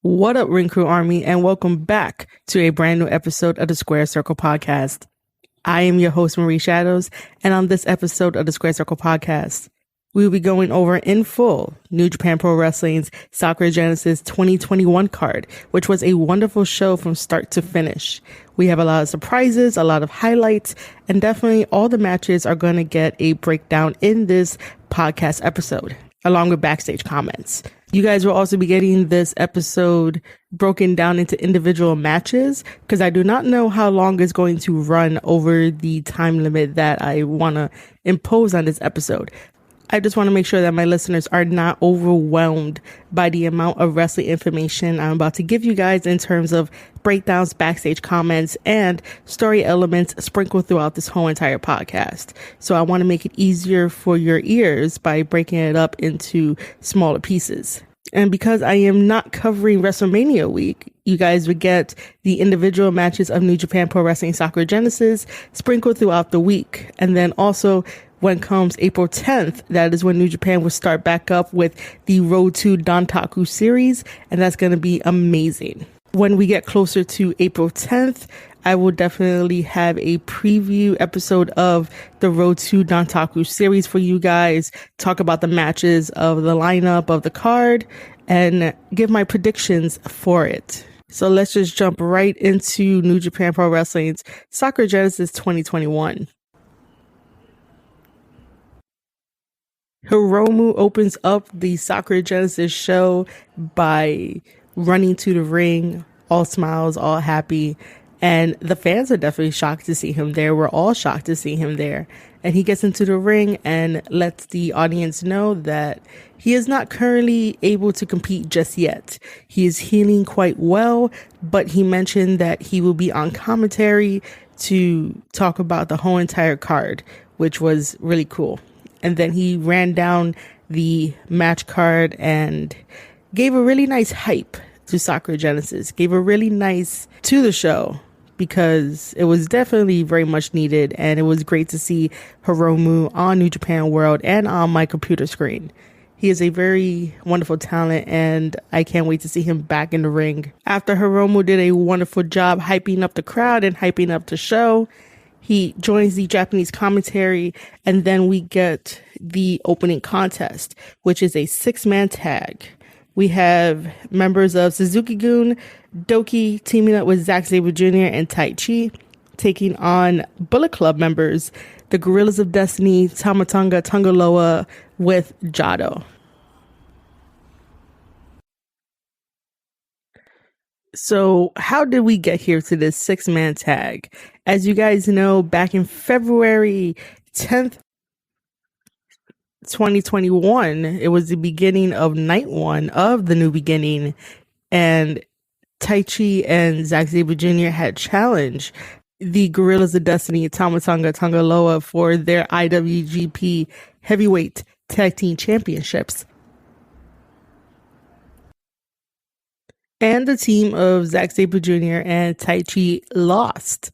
What up, Ring Crew Army, and welcome back to a brand new episode of the Square Circle Podcast. I am your host, Marie Shadows, and on this episode of the Square Circle Podcast, we will be going over in full New Japan Pro Wrestling's Sakura Genesis 2021 card, which was a wonderful show from start to finish. We have a lot of surprises, a lot of highlights, and definitely all the matches are going to get a breakdown in this podcast episode, along with backstage comments. You guys will also be getting this episode broken down into individual matches because I do not know how long it's going to run over the time limit that I want to impose on this episode. I just want to make sure that my listeners are not overwhelmed by the amount of wrestling information I'm about to give you guys in terms of breakdowns, backstage comments, and story elements sprinkled throughout this whole entire podcast. So I want to make it easier for your ears by breaking it up into smaller pieces. And because I am not covering WrestleMania week, you guys would get the individual matches of New Japan Pro Wrestling Sakura Genesis sprinkled throughout the week. And then also, when comes April 10th, that is when New Japan will start back up with the Road to Dontaku series, and that's going to be amazing. When we get closer to April 10th, I will definitely have a preview episode of the Road to Dontaku series for you guys, talk about the matches of the lineup of the card, and give my predictions for it. So let's just jump right into New Japan Pro Wrestling's Sakura Genesis 2021. Hiromu opens up the Sakura Genesis show by running to the ring, all smiles, all happy. And the fans are definitely shocked to see him there. We're all shocked to see him there. And he gets into the ring and lets the audience know that he is not currently able to compete just yet. He is healing quite well, but he mentioned that he will be on commentary to talk about the whole entire card, which was really cool. And then he ran down the match card and gave a really nice hype to Sakura Genesis, gave a really nice to the show because it was definitely very much needed. And it was great to see Hiromu on New Japan World and on my computer screen. He is a very wonderful talent, and I can't wait to see him back in the ring. After Hiromu did a wonderful job hyping up the crowd and hyping up the show, he joins the Japanese commentary, and then we get the opening contest, which is a 6-man tag. We have members of Suzuki-gun, Douki teaming up with Zack Sabre Jr. and Taichi, taking on Bullet Club members, the Gorillas of Destiny, Tama Tonga Loa with Jado. So how did we get here to this 6-man tag? As you guys know, back in February 10th, 2021, it was the beginning of night 1 of the new beginning, and Taichi and Zack Sabre Jr. had challenged the Gorillas of Destiny, Tama Tonga Loa for their IWGP Heavyweight Tag Team Championships. And the team of Zack Sabre Jr. and Taichi lost.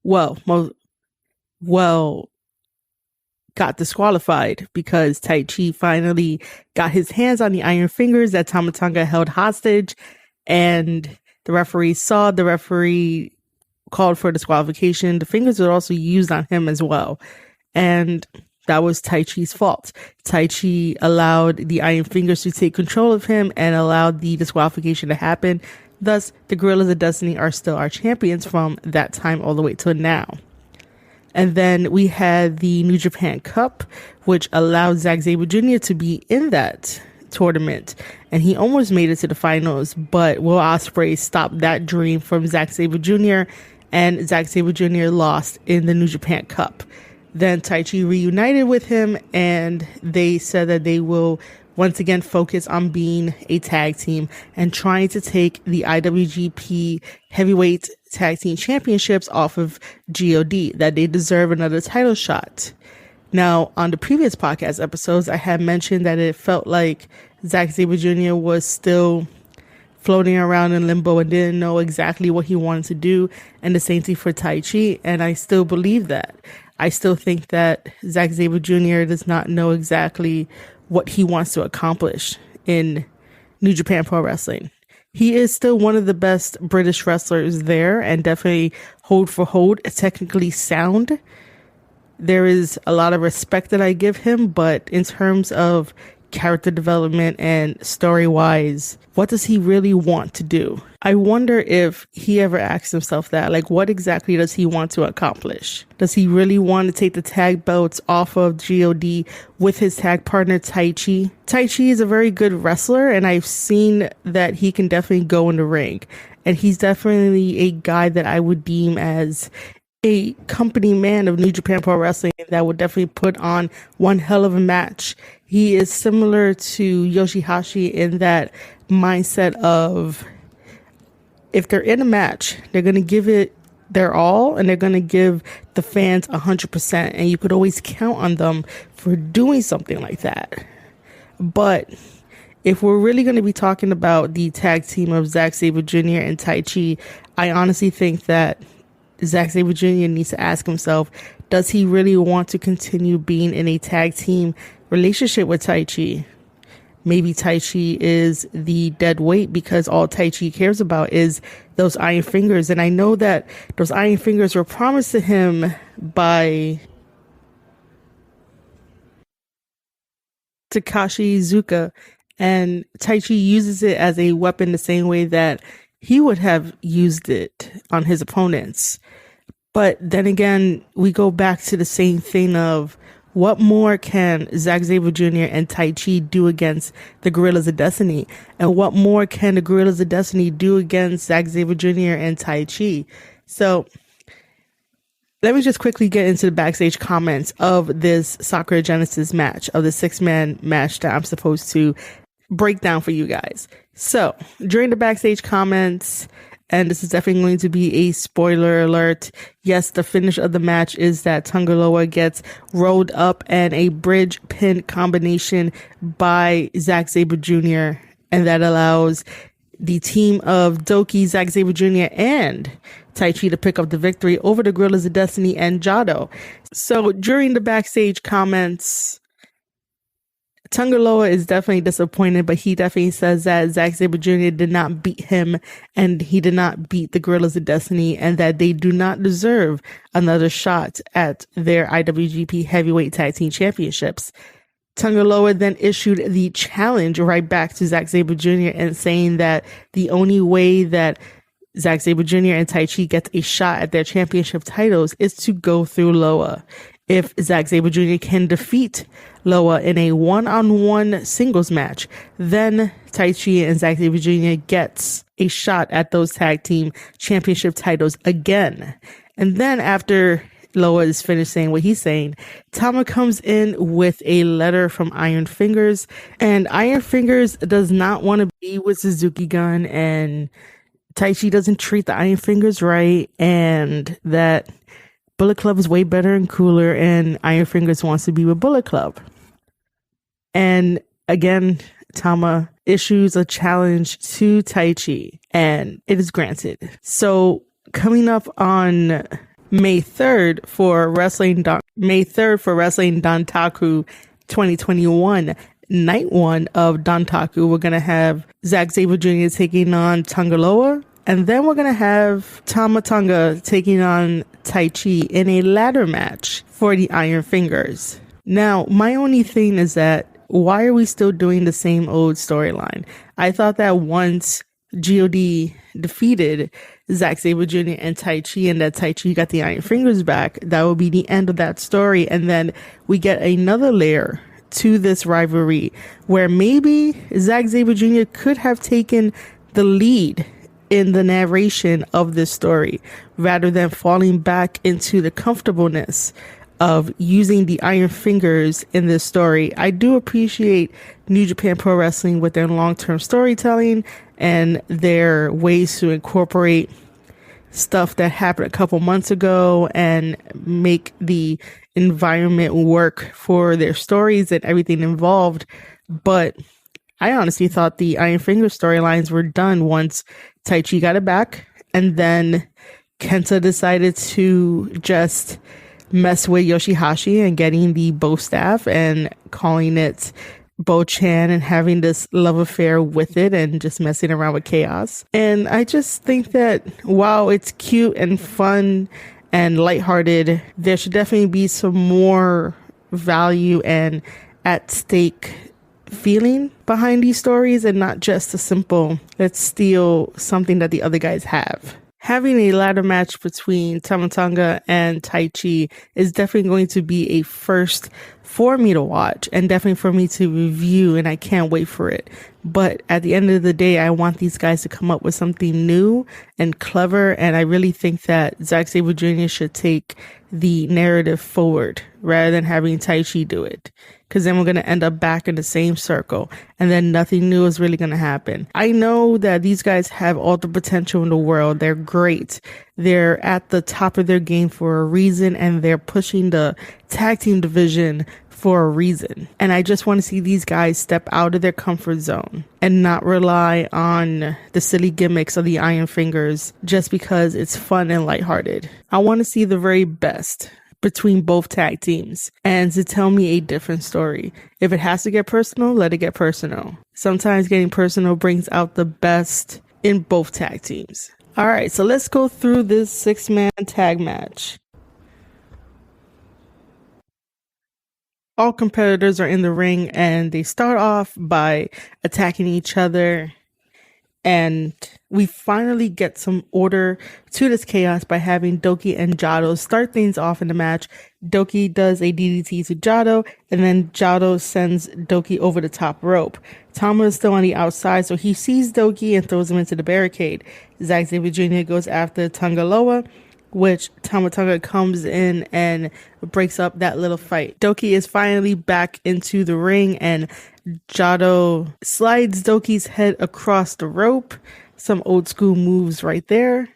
Well, got disqualified because Taichi finally got his hands on the iron fingers that Tama Tonga held hostage, and the referee called for disqualification. The fingers were also used on him as well, and that was Taichi's fault. Taichi allowed the Iron Fingers to take control of him and allowed the disqualification to happen. Thus, the Gorillas of Destiny are still our champions from that time all the way to now. And then we had the New Japan Cup, which allowed Zack Sabre Jr. to be in that tournament. And he almost made it to the finals, but Will Ospreay stopped that dream from Zack Sabre Jr. and Zack Sabre Jr. lost in the New Japan Cup. Then Taichi reunited with him, and they said that they will once again focus on being a tag team and trying to take the IWGP Heavyweight Tag Team Championships off of G.o.D, that they deserve another title shot. Now, on the previous podcast episodes, I had mentioned that it felt like Zack Sabre Jr. was still floating around in limbo and didn't know exactly what he wanted to do, and the same thing for Taichi, and I still believe that. I still think that Zack Sabre Jr. does not know exactly what he wants to accomplish in New Japan Pro Wrestling. He is still one of the best British wrestlers there, and definitely hold for hold, technically sound. There is a lot of respect that I give him, but in terms of character development and story wise, what does he really want to do? I wonder if he ever asks himself that. Like, what exactly does he want to accomplish? Does he really want to take the tag belts off of G.o.D with his tag partner Taichi? Taichi is a very good wrestler, and I've seen that he can definitely go in the ring. And he's definitely a guy that I would deem as a company man of New Japan Pro Wrestling that would definitely put on one hell of a match. He is similar to Yoshihashi in that mindset of, if they're in a match, they're going to give it their all, and they're going to give the fans 100%. And you could always count on them for doing something like that. But if we're really going to be talking about the tag team of Zack Sabre Jr. and Taichi, I honestly think that Zack Sabre Jr. needs to ask himself, does he really want to continue being in a tag team relationship with Taichi? Maybe Taichi is the dead weight because all Taichi cares about is those iron fingers. And I know that those iron fingers were promised to him by Takashi Iizuka, and Taichi uses it as a weapon the same way that he would have used it on his opponents. But then again, we go back to the same thing of, what more can Zack Sabre Jr. and Taichi do against the Guerrillas of Destiny? And what more can the Guerrillas of Destiny do against Zack Sabre Jr. and Taichi? So let me just quickly get into the backstage comments of this Sakura Genesis match, of the 6-man match that I'm supposed to break down for you guys. So during the backstage comments, and this is definitely going to be a spoiler alert, yes, the finish of the match is that Tanga Loa gets rolled up and a bridge pin combination by Zack Sabre Jr., and that allows the team of Douki, Zack Sabre Jr., and Taichi to pick up the victory over the Guerrillas of Destiny and Jado. So during the backstage comments, Tanga Loa is definitely disappointed, but he definitely says that Zack Sabre Jr. did not beat him, and he did not beat the Guerrillas of Destiny, and that they do not deserve another shot at their IWGP Heavyweight Tag Team Championships. Tanga Loa then issued the challenge right back to Zack Sabre Jr. and saying that the only way that Zack Sabre Jr. and Taichi get a shot at their championship titles is to go through Loa. If Zack Sabre Jr. can defeat Loa in a one-on-one singles match, then Taichi and Zack Sabre Jr. gets a shot at those tag team championship titles again. And then after Loa is finished saying what he's saying, Tama comes in with a letter from Iron Fingers, and Iron Fingers does not want to be with Suzuki Gun, and Taichi doesn't treat the Iron Fingers right, and that Bullet Club is way better and cooler, and Iron Fingers wants to be with Bullet Club. And again, Tama issues a challenge to Taichi, and it is granted. So coming up on May 3rd for Wrestling Dantaku 2021, night 1 of Dantaku, we're going to have Zack Sabre Jr. taking on Tanga Loa. And then we're going to have Tama Tonga taking on Taichi in a ladder match for the Iron Fingers. Now, my only thing is that, why are we still doing the same old storyline? I thought that once G.o.D defeated Zack Sabre Jr. and Taichi, and that Taichi got the Iron Fingers back, that would be the end of that story. And then we get another layer to this rivalry where maybe Zack Sabre Jr. could have taken the lead in the narration of this story, rather than falling back into the comfortableness of using the Iron Fingers in this story. I do appreciate New Japan Pro Wrestling with their long-term storytelling and their ways to incorporate stuff that happened a couple months ago and make the environment work for their stories and everything involved. But I honestly thought the Iron Finger storylines were done once Taichi got it back, and then Kenta decided to just mess with Yoshihashi and getting the bow staff and calling it Bo-chan and having this love affair with it and just messing around with chaos. And I just think that while it's cute and fun and lighthearted, there should definitely be some more value and at stake feeling behind these stories and not just a simple let's steal something that the other guys have. Having a ladder match between Tamatonga and Taichi is definitely going to be a first for me to watch and definitely for me to review, and I can't wait for it. But at the end of the day, I want these guys to come up with something new and clever, and I really think that Zack Sabre Jr. should take the narrative forward rather than having Taichi do it. Because then we're going to end up back in the same circle and then nothing new is really going to happen. I know that these guys have all the potential in the world. They're great. They're at the top of their game for a reason, and they're pushing the tag team division for a reason. And I just want to see these guys step out of their comfort zone and not rely on the silly gimmicks of the Iron Fingers just because it's fun and lighthearted. I want to see the very best between both tag teams and to tell me a different story. If it has to get personal, let it get personal. Sometimes getting personal brings out the best in both tag teams. All right, so let's go through this 6-man tag match. All competitors are in the ring and they start off by attacking each other. And we finally get some order to this chaos by having Douki and Jado start things off in the match. Douki does a DDT to Jado, and then Jado sends Douki over the top rope. Tama is still on the outside, so he sees Douki and throws him into the barricade. Zack Sabre Jr. goes after Tangaloa, which Tamatonga comes in and breaks up that little fight. Douki is finally back into the ring, and Jado slides Doki's head across the rope. Some old school moves right there.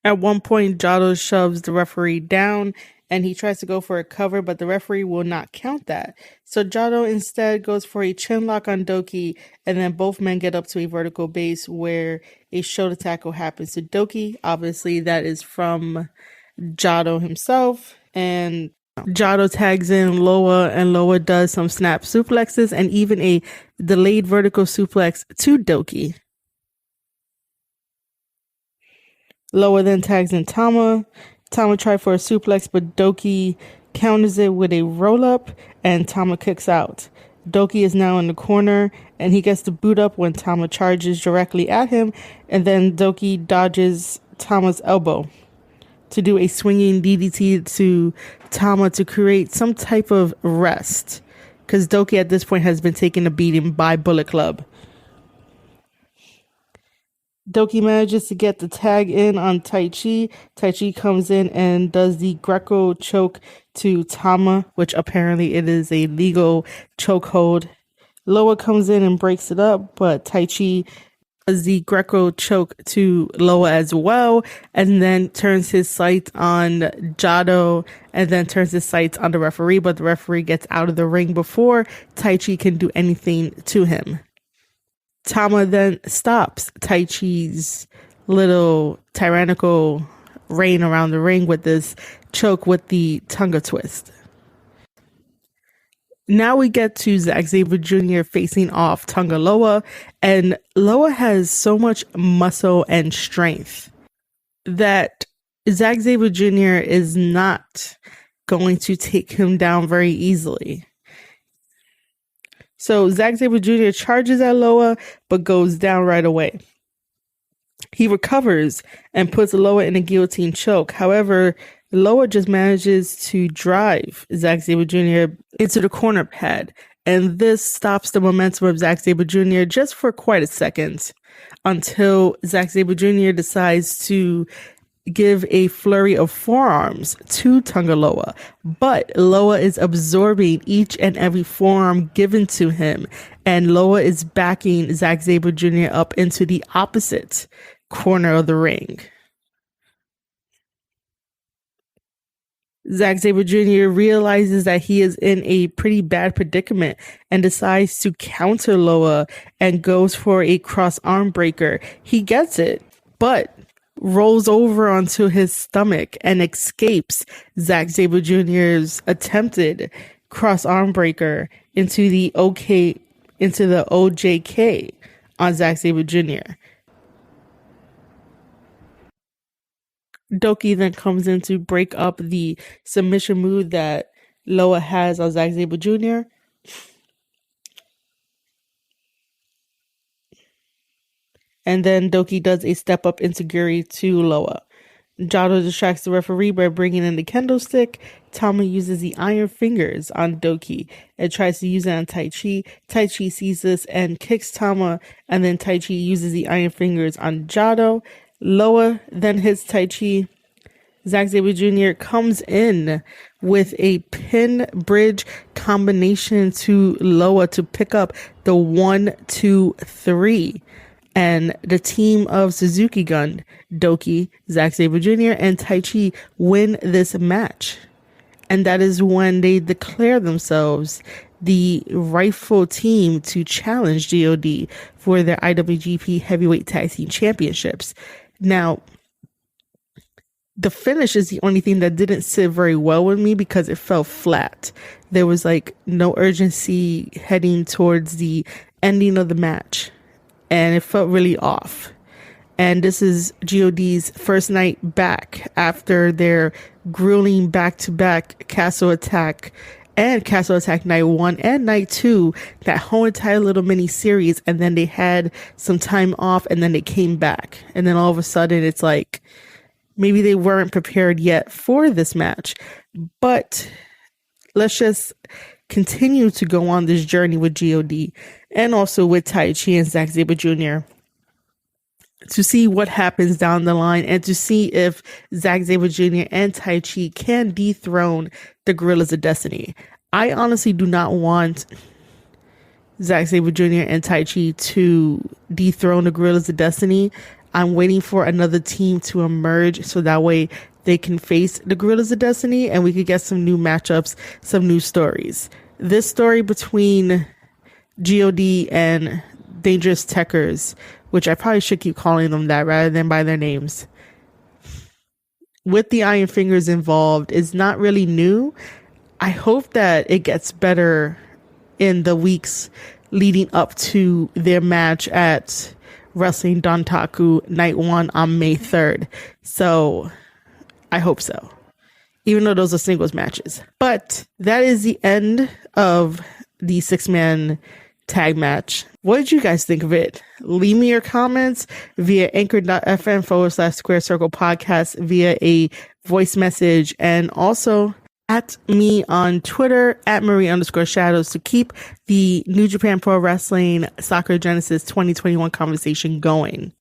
At one point, Jado shoves the referee down and he tries to go for a cover, but the referee will not count that. So Jado instead goes for a chin lock on Douki, and then both men get up to a vertical base where a shoulder tackle happens to Douki. Obviously, that is from Jado himself, and Jado tags in Loa, and Loa does some snap suplexes and even a delayed vertical suplex to Douki. Loa then tags in Tama. Tama tried for a suplex, but Douki counters it with a roll-up, and Tama kicks out. Douki is now in the corner, and he gets the boot up when Tama charges directly at him, and then Douki dodges Tama's elbow to do a swinging DDT to Tama to create some type of rest, because Douki at this point has been taking a beating by Bullet Club. Douki manages to get the tag in on Taichi. Taichi comes in and does the Greco choke to Tama, which apparently it is a legal chokehold. Loa comes in and breaks it up, but Taichi does the Greco choke to Loa as well, and then turns his sights on Jado, and then turns his sights on the referee, but the referee gets out of the ring before Taichi can do anything to him. Tama then stops Taichi's little tyrannical reign around the ring with this choke with the Tonga twist. Now we get to Zack Sabre Jr. facing off Tonga Loa, and Loa has so much muscle and strength that Zack Sabre Jr. is not going to take him down very easily. So Zack Sabre Jr. charges at Loa, but goes down right away. He recovers and puts Loa in a guillotine choke. However, Loa just manages to drive Zack Sabre Jr. into the corner pad, and this stops the momentum of Zack Sabre Jr. just for quite a second until Zack Sabre Jr. decides to give a flurry of forearms to Tonga Loa, but Loa is absorbing each and every forearm given to him, and Loa is backing Zack Sabre Jr. up into the opposite corner of the ring. Zack Sabre Jr. realizes that he is in a pretty bad predicament and decides to counter Loa and goes for a cross arm breaker. He gets it, but rolls over onto his stomach and escapes Zack Sabre Jr.'s attempted cross arm breaker into the OJK on Zack Sabre Jr. Douki then comes in to break up the submission move that Loa has on Zack Sabre Jr. And then Douki does a step up enziguri to Loa. Jado distracts the referee by bringing in the kendo stick. Tama uses the iron fingers on Douki and tries to use it on Taichi. Taichi sees this and kicks Tama, and then Taichi uses the iron fingers on Jado. Loa then hits Taichi. Zack Sabre Jr. comes in with a pin bridge combination to Loa to pick up the 1, 2, 3. And the team of Suzuki Gun, Douki, Zack Sabre Jr., and Taichi win this match. And that is when they declare themselves the rightful team to challenge G.o.D for their IWGP Heavyweight Tag Team Championships. Now, the finish is the only thing that didn't sit very well with me because it felt flat. There was like no urgency heading towards the ending of the match. And it felt really off. And this is G.o.D's first night back after their grueling back-to-back Castle Attack and Castle Attack Night 1 and Night 2, that whole entire little mini-series. And then they had some time off and then they came back. And then all of a sudden it's like, maybe they weren't prepared yet for this match. But let's just continue to go on this journey with G.o.D and also with Taichi and Zack Sabre Jr. to see what happens down the line and to see if Zack Sabre Jr. and Taichi can dethrone the Gorillas of Destiny. I honestly do not want Zack Sabre Jr. and Taichi to dethrone the Gorillas of Destiny. I'm waiting for another team to emerge so that way they can face the Gorillas of Destiny and we could get some new matchups, some new stories. This story between G.o.D and Dangerous Techers, which I probably should keep calling them that rather than by their names, with the Iron Fingers involved, is not really new. I hope that it gets better in the weeks leading up to their match at Wrestling Dontaku Night 1 on May 3rd. So I hope so, even though those are singles matches. But that is the end of the 6-man tag match. What did you guys think of it? Leave me your comments via anchor.fm/Square Circle Podcast via a voice message, and also at me on Twitter at Marie_Shadows to keep the New Japan Pro Wrestling Sakura Genesis 2021 conversation going.